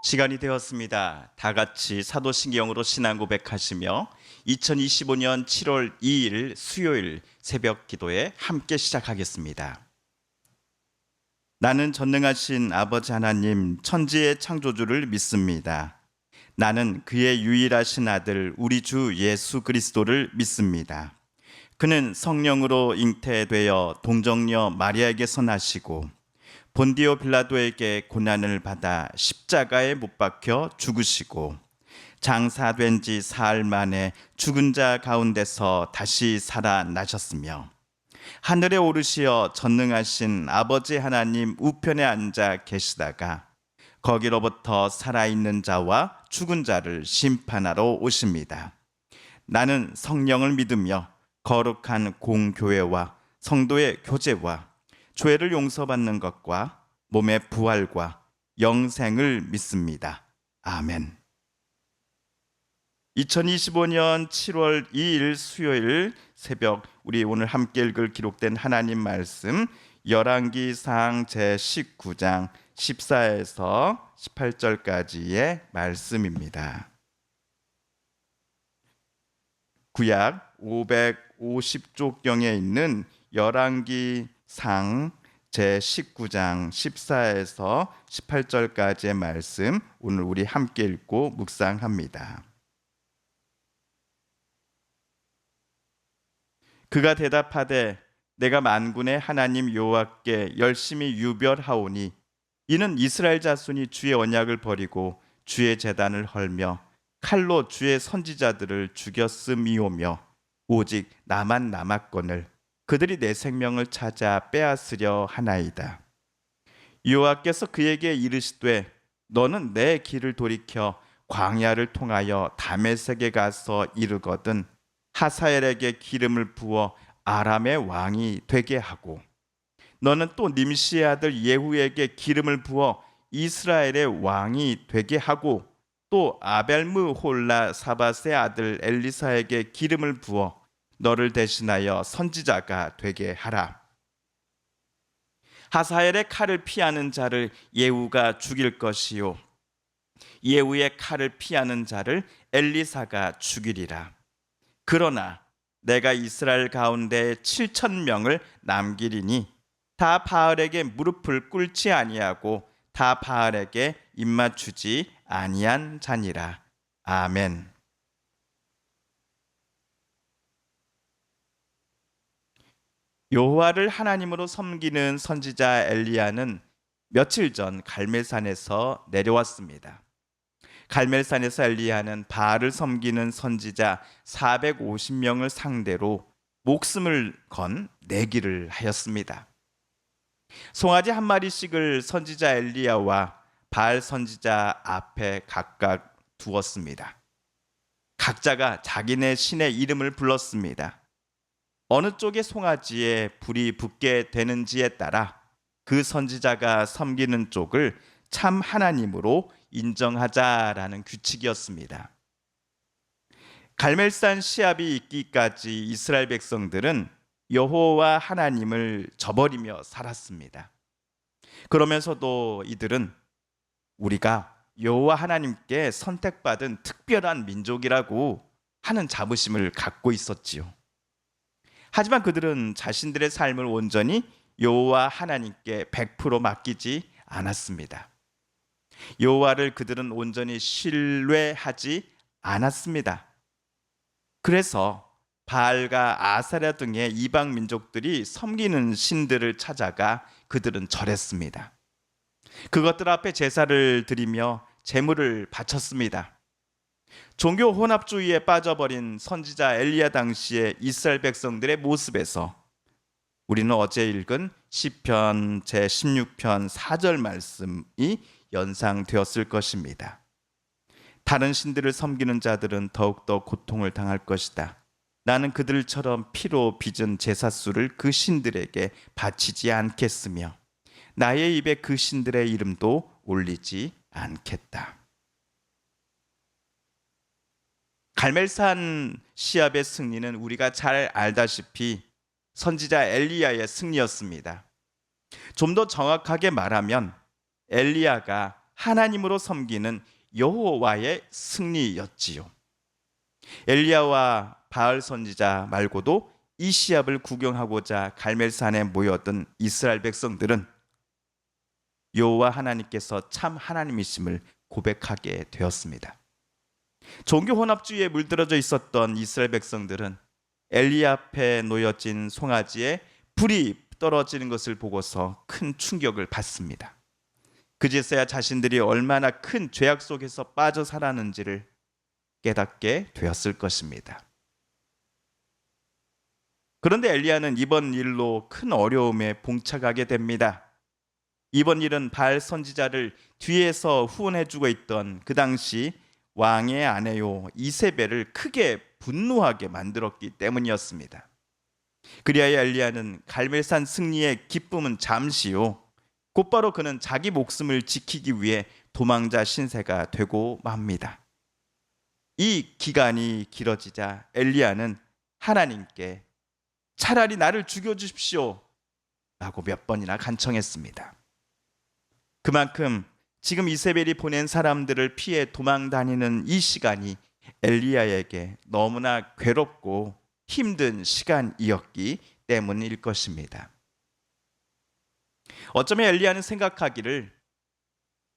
시간이 되었습니다. 다 같이 사도신경으로 신앙 고백하시며 2025년 7월 2일 수요일 새벽 기도에 함께 시작하겠습니다. 나는 전능하신 아버지 하나님 천지의 창조주를 믿습니다. 나는 그의 유일하신 아들 우리 주 예수 그리스도를 믿습니다. 그는 성령으로 잉태되어 동정녀 마리아에게서 나시고 본디오 빌라도에게 고난을 받아 십자가에 못 박혀 죽으시고 장사된 지 사흘 만에 죽은 자 가운데서 다시 살아나셨으며 하늘에 오르시어 전능하신 아버지 하나님 우편에 앉아 계시다가 거기로부터 살아있는 자와 죽은 자를 심판하러 오십니다. 나는 성령을 믿으며 거룩한 공교회와 성도의 교제와 죄를 용서받는 것과 몸의 부활과 영생을 믿습니다. 아멘. 2025년 7월 2일 수요일 새벽 우리 오늘 함께 읽을 기록된 하나님 말씀 열왕기상 제19장 14에서 18절까지의 말씀입니다. 구약 550쪽경에 있는 열왕기상 제19장 14에서 18절까지의 말씀 오늘 우리 함께 읽고 묵상합니다. 그가 대답하되 내가 만군의 하나님 여호와께 열심히 유별하오니 이는 이스라엘 자손이 주의 언약을 버리고 주의 제단을 헐며 칼로 주의 선지자들을 죽였음이오며 오직 나만 남았거늘 그들이 내 생명을 찾아 빼앗으려 하나이다. 여호와께서 그에게 이르시되 너는 내 길을 돌이켜 광야를 통하여 다메섹에 가서 이르거든 하사엘에게 기름을 부어 아람의 왕이 되게 하고 너는 또 님시의 아들 예후에게 기름을 부어 이스라엘의 왕이 되게 하고 또 아벨므홀라 사밧의 아들 엘리사에게 기름을 부어 너를 대신하여 선지자가 되게 하라. 하사엘의 칼을 피하는 자를 예후가 죽일 것이요 예후의 칼을 피하는 자를 엘리사가 죽이리라. 그러나 내가 이스라엘 가운데 7,000명을 남기리니 다 바알에게 무릎을 꿇지 아니하고 다 바알에게 입맞추지 아니한 자니라. 아멘. 여호와를 하나님으로 섬기는 선지자 엘리야는 며칠 전 갈멜산에서 내려왔습니다. 갈멜산에서 엘리야는 바알을 섬기는 선지자 450명을 상대로 목숨을 건 내기를 하였습니다. 송아지 한 마리씩을 선지자 엘리야와 바알 선지자 앞에 각각 두었습니다. 각자가 자기네 신의 이름을 불렀습니다. 어느 쪽의 송아지에 불이 붙게 되는지에 따라 그 선지자가 섬기는 쪽을 참 하나님으로 인정하자라는 규칙이었습니다. 갈멜산 시합이 있기까지 이스라엘 백성들은 여호와 하나님을 저버리며 살았습니다. 그러면서도 이들은 우리가 여호와 하나님께 선택받은 특별한 민족이라고 하는 자부심을 갖고 있었지요. 하지만 그들은 자신들의 삶을 온전히 여호와 하나님께 100% 맡기지 않았습니다. 여호와를 그들은 온전히 신뢰하지 않았습니다. 그래서 바알과 아사랴 등의 이방 민족들이 섬기는 신들을 찾아가 그들은 절했습니다. 그것들 앞에 제사를 드리며 제물을 바쳤습니다. 종교 혼합주의에 빠져버린 선지자 엘리야 당시의 이스라엘 백성들의 모습에서 우리는 어제 읽은 시편 제16편 4절 말씀이 연상되었을 것입니다. 다른 신들을 섬기는 자들은 더욱더 고통을 당할 것이다. 나는 그들처럼 피로 빚은 제사수를 그 신들에게 바치지 않겠으며 나의 입에 그 신들의 이름도 올리지 않겠다. 갈멜산 시합의 승리는 우리가 잘 알다시피 선지자 엘리야의 승리였습니다. 좀 더 정확하게 말하면 엘리야가 하나님으로 섬기는 여호와의 승리였지요. 엘리야와 바알 선지자 말고도 이 시합을 구경하고자 갈멜산에 모였던 이스라엘 백성들은 여호와 하나님께서 참 하나님이심을 고백하게 되었습니다. 종교 혼합주의에 물들어져 있었던 이스라엘 백성들은 엘리야 앞에 놓여진 송아지에 불이 떨어지는 것을 보고서 큰 충격을 받습니다. 그제서야 자신들이 얼마나 큰 죄악 속에서 빠져 살았는지를 깨닫게 되었을 것입니다. 그런데 엘리야는 이번 일로 큰 어려움에 봉착하게 됩니다. 이번 일은 바알 선지자를 뒤에서 후원해주고 있던 그 당시 왕의 아내요 이세벨을 크게 분노하게 만들었기 때문이었습니다. 그리하여 엘리야는 갈멜산 승리의 기쁨은 잠시요, 곧바로 그는 자기 목숨을 지키기 위해 도망자 신세가 되고 맙니다. 이 기간이 길어지자 엘리야는 하나님께 차라리 나를 죽여주십시오 라고 몇 번이나 간청했습니다. 그만큼 지금 이세벨이 보낸 사람들을 피해 도망 다니는 이 시간이 엘리야에게 너무나 괴롭고 힘든 시간이었기 때문일 것입니다. 어쩌면 엘리야는 생각하기를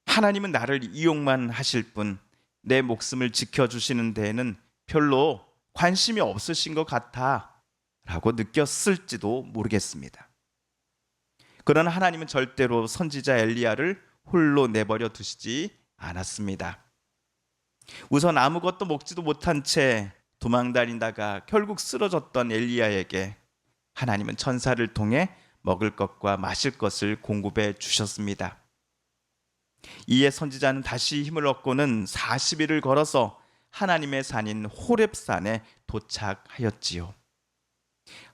하나님은 나를 이용만 하실 뿐 내 목숨을 지켜주시는 데에는 별로 관심이 없으신 것 같아 라고 느꼈을지도 모르겠습니다. 그러나 하나님은 절대로 선지자 엘리야를 홀로 내버려 두시지 않았습니다. 우선 아무것도 먹지도 못한 채 도망다니다가 결국 쓰러졌던 엘리야에게 하나님은 천사를 통해 먹을 것과 마실 것을 공급해 주셨습니다. 이에 선지자는 다시 힘을 얻고는 40일을 걸어서 하나님의 산인 호렙산에 도착하였지요.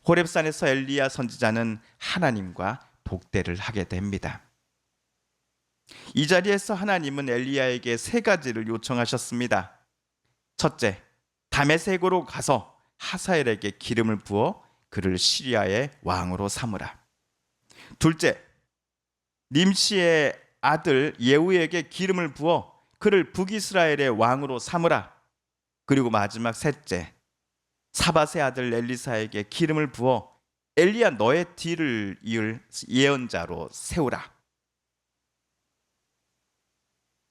호렙산에서 엘리야 선지자는 하나님과 독대를 하게 됩니다. 이 자리에서 하나님은 엘리야에게 세 가지를 요청하셨습니다. 첫째, 다메섹으로 가서 하사엘에게 기름을 부어 그를 시리아의 왕으로 삼으라. 둘째, 님시의 아들 예후에게 기름을 부어 그를 북이스라엘의 왕으로 삼으라. 그리고 마지막 셋째, 사밧의 아들 엘리사에게 기름을 부어 엘리야 너의 뒤를 이을 예언자로 세우라.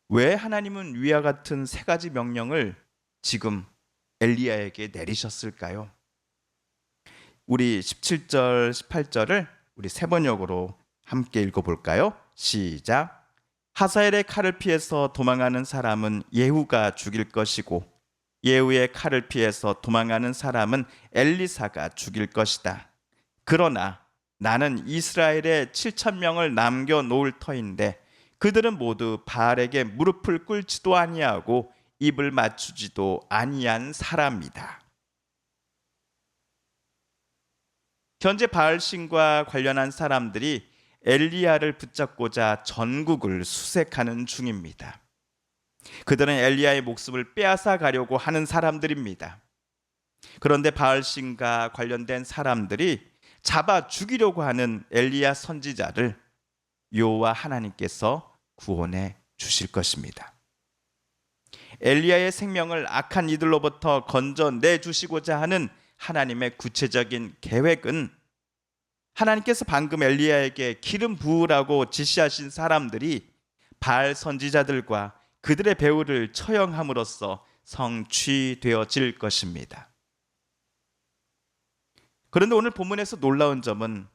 왜 하나님은 위와 같은 세 가지 명령을 지금 엘리야에게 내리셨을까요? 우리 17절, 18절을 우리 세 번역으로 함께 읽어볼까요? 시작. 하사엘의 칼을 피해서 도망하는 사람은 예후가 죽일 것이고 예후의 칼을 피해서 도망하는 사람은 엘리사가 죽일 것이다. 그러나 나는 이스라엘에 7,000명을 남겨놓을 터인데 그들은 모두 바알에게 무릎을 꿇지도 아니하고 입을 맞추지도 아니한 사람이다. 현재 바알신과 관련한 사람들이 엘리야를 붙잡고자 전국을 수색하는 중입니다. 그들은 엘리야의 목숨을 빼앗아 가려고 하는 사람들입니다. 그런데 바알신과 관련된 사람들이 잡아 죽이려고 하는 엘리야 선지자를 여호와 하나님께서 구원해 주실 것입니다. 엘리야의 생명을 악한 이들로부터 건져내 주시고자 하는 하나님의 구체적인 계획은 하나님께서 방금 엘리야에게 기름 부으라고 지시하신 사람들이 바알 선지자들과 그들의 배후를 처형함으로써 성취되어질 것입니다. 그런데 오늘 본문에서 놀라운 점은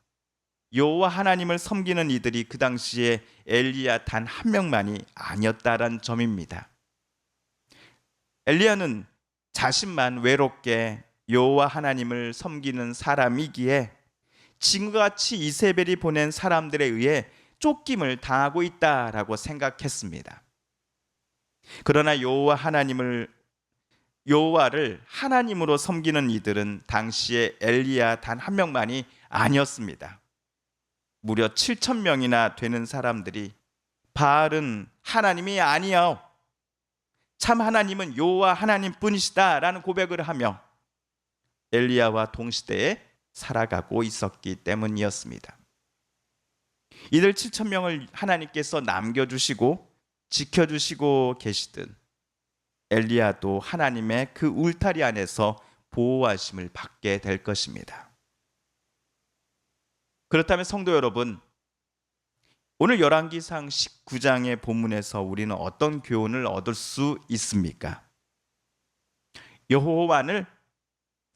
여호와 하나님을 섬기는 이들이 그 당시에 엘리야 단 한 명만이 아니었다라는 점입니다. 엘리야는 자신만 외롭게 여호와 하나님을 섬기는 사람이기에 지금과 같이 이세벨이 보낸 사람들에 의해 쫓김을 당하고 있다라고 생각했습니다. 그러나 여호와를 하나님으로 섬기는 이들은 당시에 엘리야 단 한 명만이 아니었습니다. 무려 7,000명이나 되는 사람들이 바알은 하나님이 아니요, 참 하나님은 여호와 하나님뿐이시다라는 고백을 하며 엘리야와 동시대에 살아가고 있었기 때문이었습니다. 이들 7,000명을 하나님께서 남겨주시고 지켜주시고 계시듯 엘리야도 하나님의 그 울타리 안에서 보호하심을 받게 될 것입니다. 그렇다면 성도 여러분, 오늘 열왕기상 19장의 본문에서 우리는 어떤 교훈을 얻을 수 있습니까? 여호와를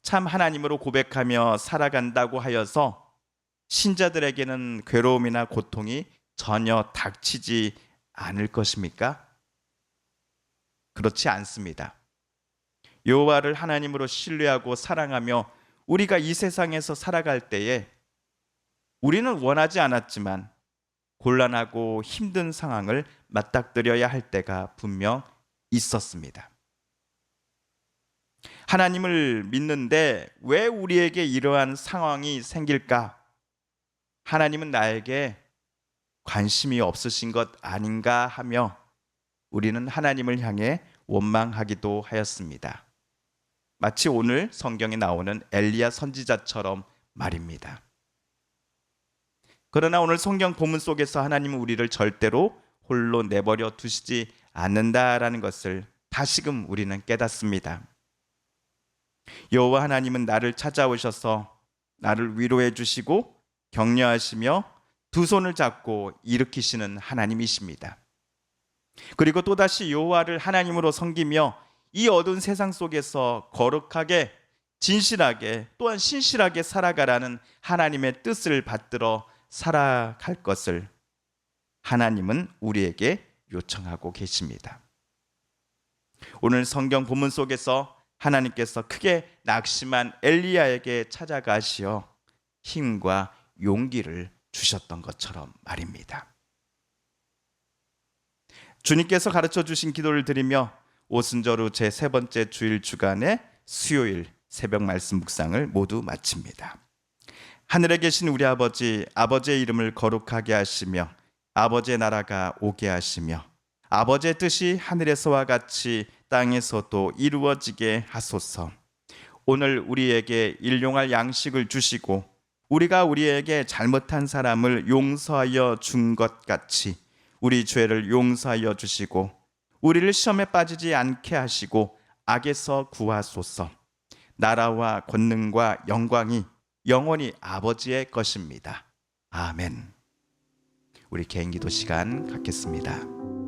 참 하나님으로 고백하며 살아간다고 하여서 신자들에게는 괴로움이나 고통이 전혀 닥치지 않을 것입니까? 그렇지 않습니다. 여호와를 하나님으로 신뢰하고 사랑하며 우리가 이 세상에서 살아갈 때에 우리는 원하지 않았지만 곤란하고 힘든 상황을 맞닥뜨려야 할 때가 분명 있었습니다. 하나님을 믿는데 왜 우리에게 이러한 상황이 생길까? 하나님은 나에게 관심이 없으신 것 아닌가 하며 우리는 하나님을 향해 원망하기도 하였습니다. 마치 오늘 성경에 나오는 엘리야 선지자처럼 말입니다. 그러나 오늘 성경 본문 속에서 하나님은 우리를 절대로 홀로 내버려 두시지 않는다라는 것을 다시금 우리는 깨닫습니다. 여호와 하나님은 나를 찾아오셔서 나를 위로해 주시고 격려하시며 두 손을 잡고 일으키시는 하나님이십니다. 그리고 또다시 여호와를 하나님으로 섬기며 이 어두운 세상 속에서 거룩하게 진실하게 또한 신실하게 살아가라는 하나님의 뜻을 받들어 살아갈 것을 하나님은 우리에게 요청하고 계십니다. 오늘 성경 본문 속에서 하나님께서 크게 낙심한 엘리야에게 찾아가시어 힘과 용기를 주셨던 것처럼 말입니다. 주님께서 가르쳐 주신 기도를 드리며 오순절 후 제 세 번째 주일 주간의 수요일 새벽 말씀 묵상을 모두 마칩니다. 하늘에 계신 우리 아버지, 아버지의 이름을 거룩하게 하시며 아버지의 나라가 오게 하시며 아버지의 뜻이 하늘에서와 같이 땅에서도 이루어지게 하소서. 오늘 우리에게 일용할 양식을 주시고 우리가 우리에게 잘못한 사람을 용서하여 준 것 같이 우리 죄를 용서하여 주시고 우리를 시험에 빠지지 않게 하시고 악에서 구하소서. 나라와 권능과 영광이 영원히 아버지의 것입니다. 아멘. 우리 개인 기도 시간 갖겠습니다.